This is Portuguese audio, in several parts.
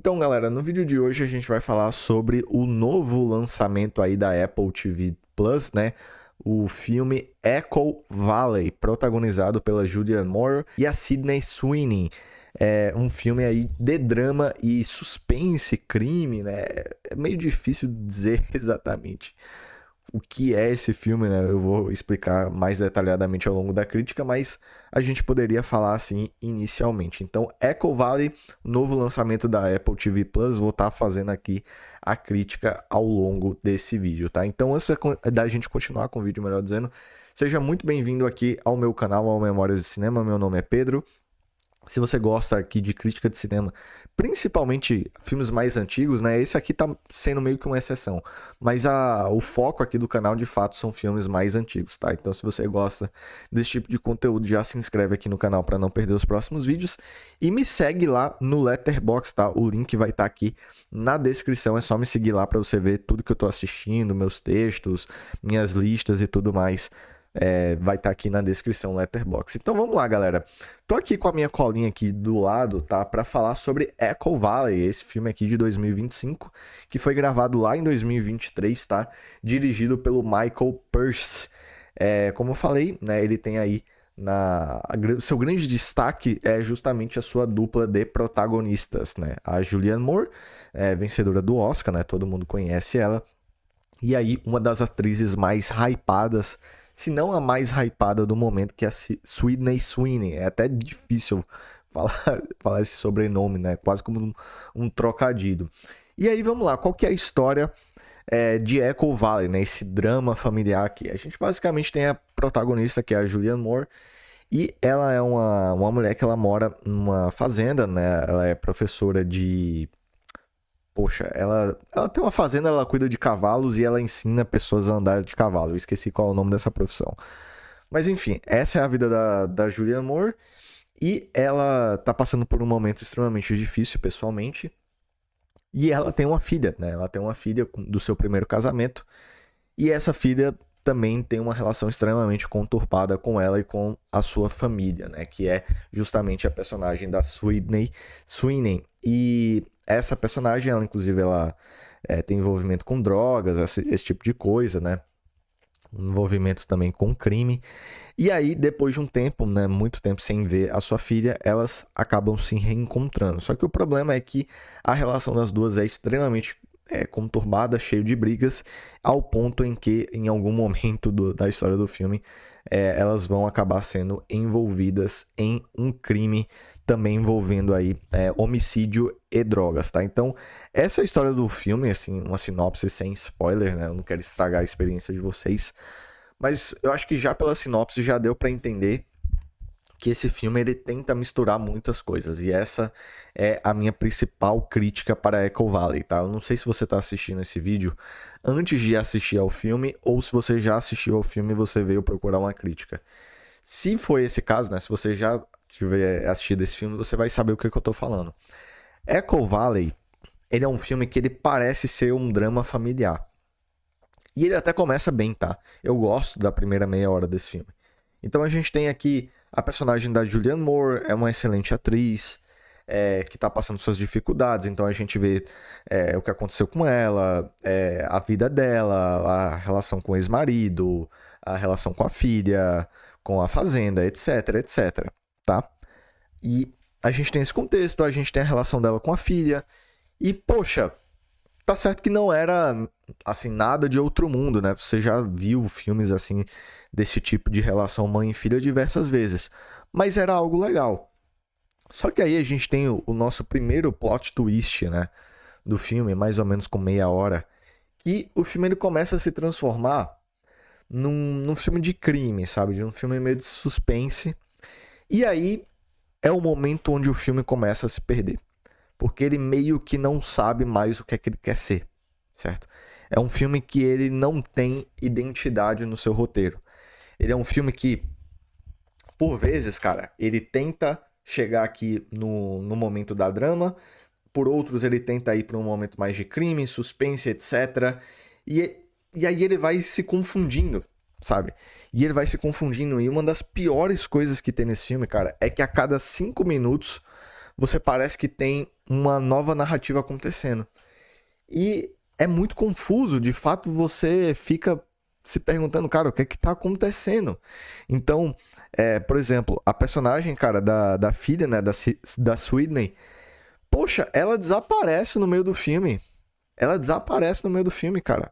Então, galera, no vídeo de hoje a gente vai falar sobre o novo lançamento aí da Apple TV Plus, né? O filme Echo Valley, protagonizado pela Julianne Moore e a Sydney Sweeney. É um filme aí de drama e suspense, crime, né? É meio difícil dizer exatamente o que é esse filme, né? Eu vou explicar mais detalhadamente ao longo da crítica, mas a gente poderia falar assim inicialmente. Então, Echo Valley, novo lançamento da Apple TV Plus, vou estar fazendo aqui a crítica ao longo desse vídeo, tá? Então, antes da gente continuar com o vídeo, melhor dizendo, seja muito bem-vindo aqui ao meu canal, ao Memórias de Cinema. Meu nome é Pedro. Se você gosta aqui de crítica de cinema, principalmente filmes mais antigos, né? Esse aqui tá sendo meio que uma exceção. Mas o foco aqui do canal, de fato, são filmes mais antigos, tá? Então, se você gosta desse tipo de conteúdo, já se inscreve aqui no canal para não perder os próximos vídeos. E me segue lá no Letterboxd, tá? O link vai estar aqui na descrição. É só me seguir lá para você ver tudo que eu tô assistindo, meus textos, minhas listas e tudo mais. Vai estar aqui na descrição Letterboxd. Então vamos lá, galera. Tô aqui com a minha colinha aqui do lado, tá? Para falar sobre Echo Valley, esse filme aqui de 2025, que foi gravado lá em 2023, tá? Dirigido pelo Michael Pearce. Como eu falei, né? Ele tem aí o seu grande destaque é justamente a sua dupla de protagonistas, né? A Julianne Moore, vencedora do Oscar, né? Todo mundo conhece ela. E aí, uma das atrizes mais hypadas, se não a mais hypada do momento, que é a Sydney Sweeney. É até difícil falar esse sobrenome, né? Quase como um trocadilho. E aí, vamos lá. Qual que é a história de Echo Valley, né? Esse drama familiar aqui. A gente basicamente tem a protagonista, que é a Julianne Moore. E ela é uma mulher que ela mora numa fazenda, né? Ela é professora de... Poxa, ela tem uma fazenda, ela cuida de cavalos e ela ensina pessoas a andar de cavalo. Eu esqueci qual é o nome dessa profissão. Mas enfim, essa é a vida da Julianne Moore. E ela tá passando por um momento extremamente difícil pessoalmente. E ela tem uma filha, né? Ela tem uma filha do seu primeiro casamento. E essa filha também tem uma relação extremamente conturbada com ela e com a sua família, né? Que é justamente a personagem da Sydney Sweeney. E essa personagem, ela inclusive, tem envolvimento com drogas, esse tipo de coisa, né? Envolvimento também com crime. E aí, depois de um tempo, né, muito tempo sem ver a sua filha, elas acabam se reencontrando. Só que o problema é que a relação das duas é extremamente conturbada, cheio de brigas, ao ponto em que, em algum momento da história do filme, elas vão acabar sendo envolvidas em um crime também envolvendo aí homicídio e drogas, tá? Então, essa é a história do filme, assim, uma sinopse sem spoiler, né? Eu não quero estragar a experiência de vocês, mas eu acho que já pela sinopse já deu para entender que esse filme ele tenta misturar muitas coisas, e essa é a minha principal crítica para Echo Valley, tá? Eu não sei se você está assistindo esse vídeo antes de assistir ao filme, ou se você já assistiu ao filme e você veio procurar uma crítica. Se for esse caso, né, se você já tiver assistido esse filme, você vai saber o que eu tô falando. Echo Valley, ele é um filme que ele parece ser um drama familiar. E ele até começa bem, tá? Eu gosto da primeira meia hora desse filme. Então a gente tem aqui a personagem da Julianne Moore, é uma excelente atriz, que está passando suas dificuldades. Então a gente vê o que aconteceu com ela, a vida dela, a relação com o ex-marido, a relação com a filha, com a fazenda, etc, etc, tá? E a gente tem esse contexto, a gente tem a relação dela com a filha, e poxa, tá certo que não era, assim, nada de outro mundo, né? Você já viu filmes, assim, desse tipo de relação mãe e filha diversas vezes. Mas era algo legal. Só que aí a gente tem o nosso primeiro plot twist, né? Do filme, mais ou menos com meia hora. Que o filme ele começa a se transformar num filme de crime, sabe? De um filme meio de suspense. E aí é o momento onde o filme começa a se perder. Porque ele meio que não sabe mais o que é que ele quer ser, certo? É um filme que ele não tem identidade no seu roteiro. Ele é um filme que, por vezes, cara, ele tenta chegar aqui no momento da drama, por outros ele tenta ir para um momento mais de crime, suspense, etc. E aí ele vai se confundindo, sabe? E ele vai se confundindo. E uma das piores coisas que tem nesse filme, cara, é que a cada 5 minutos você parece que tem uma nova narrativa acontecendo. E é muito confuso, de fato você fica se perguntando, cara, o que é que tá acontecendo? Então, por exemplo, a personagem, cara, da filha, né, da Sydney, poxa, ela desaparece no meio do filme. Ela desaparece no meio do filme, cara.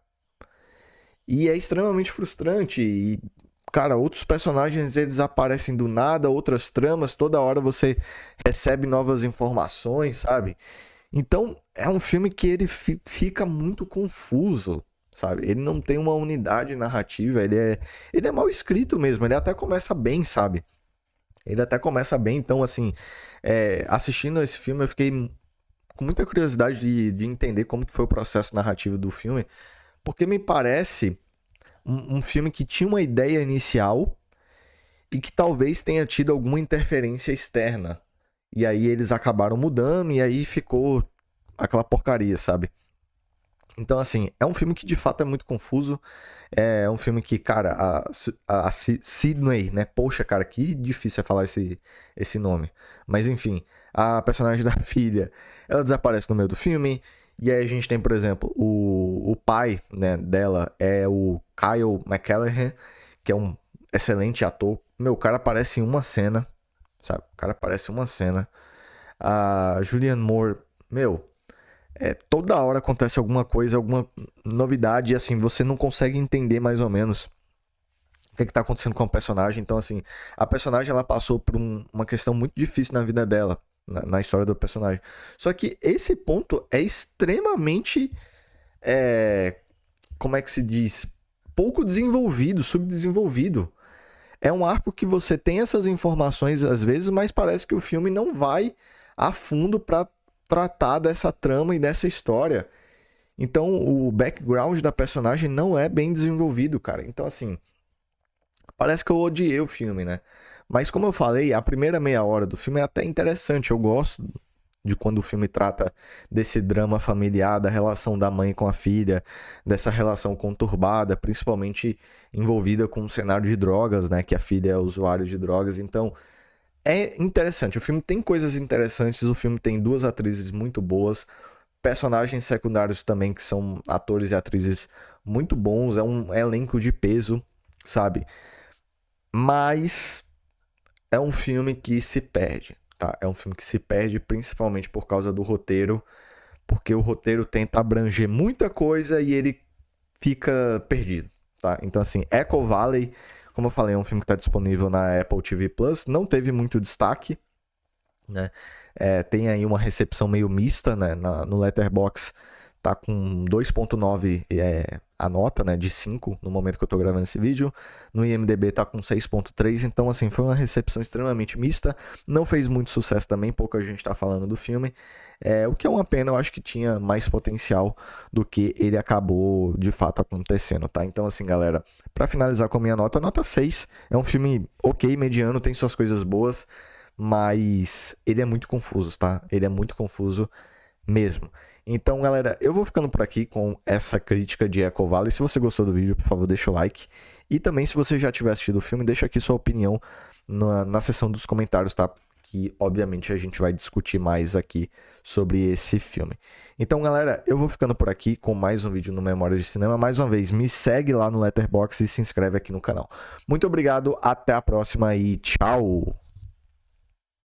E é extremamente frustrante. E, cara, outros personagens eles aparecem do nada, outras tramas, toda hora você recebe novas informações, sabe? Então, é um filme que ele fica muito confuso, sabe? Ele não tem uma unidade narrativa, ele é mal escrito mesmo, ele até começa bem, sabe? Ele até começa bem, então, assim, assistindo esse filme eu fiquei com muita curiosidade de entender como que foi o processo narrativo do filme, porque me parece um filme que tinha uma ideia inicial e que talvez tenha tido alguma interferência externa. E aí eles acabaram mudando e aí ficou aquela porcaria, sabe? Então, assim, é um filme que de fato é muito confuso. É um filme que, cara, a Sydney, né? Poxa, cara, que difícil é falar esse nome. Mas, enfim, a personagem da filha, ela desaparece no meio do filme. E aí a gente tem, por exemplo, o pai, né, dela é o Kyle MacLachlan, que é um excelente ator. Meu, o cara aparece em uma cena, sabe? O cara aparece em uma cena. A Julianne Moore, meu, toda hora acontece alguma coisa, alguma novidade, e assim, você não consegue entender mais ou menos o que está acontecendo com o personagem. Então, assim, a personagem ela passou por uma questão muito difícil na vida dela, na história do personagem. Só que esse ponto é extremamente, como é que se diz? Pouco desenvolvido, subdesenvolvido. É um arco que você tem essas informações às vezes, mas parece que o filme não vai a fundo para tratar dessa trama e dessa história. Então, o background da personagem não é bem desenvolvido, cara. Então, assim, parece que eu odiei o filme, né? Mas, como eu falei, a primeira meia hora do filme é até interessante. Eu gosto de quando o filme trata desse drama familiar, da relação da mãe com a filha, dessa relação conturbada, principalmente envolvida com um cenário de drogas, né? Que a filha é usuária de drogas. Então, é interessante. O filme tem coisas interessantes. O filme tem duas atrizes muito boas. Personagens secundários também, que são atores e atrizes muito bons. É um elenco de peso, sabe? Mas é um filme que se perde, tá? É um filme que se perde principalmente por causa do roteiro. Porque o roteiro tenta abranger muita coisa e ele fica perdido, tá? Então, assim, Echo Valley, como eu falei, é um filme que está disponível na Apple TV Plus. Não teve muito destaque, né? Tem aí uma recepção meio mista, né? No Letterboxd tá com 2.9 a nota, né? De 5 no momento que eu tô gravando esse vídeo. No IMDb tá com 6.3, então assim, foi uma recepção extremamente mista. Não fez muito sucesso também, pouca gente tá falando do filme. O que é uma pena, eu acho que tinha mais potencial do que ele acabou de fato acontecendo, tá? Então assim, galera, pra finalizar com a minha nota 6. É um filme ok, mediano, tem suas coisas boas, mas ele é muito confuso, tá? Ele é muito confuso mesmo. Então, galera, eu vou ficando por aqui com essa crítica de Echo Valley. Se você gostou do vídeo, por favor, deixa o like. E também, se você já tiver assistido o filme, deixa aqui sua opinião na seção dos comentários, tá? Que, obviamente, a gente vai discutir mais aqui sobre esse filme. Então, galera, eu vou ficando por aqui com mais um vídeo no Memória de Cinema. Mais uma vez, me segue lá no Letterboxd e se inscreve aqui no canal. Muito obrigado, até a próxima e tchau!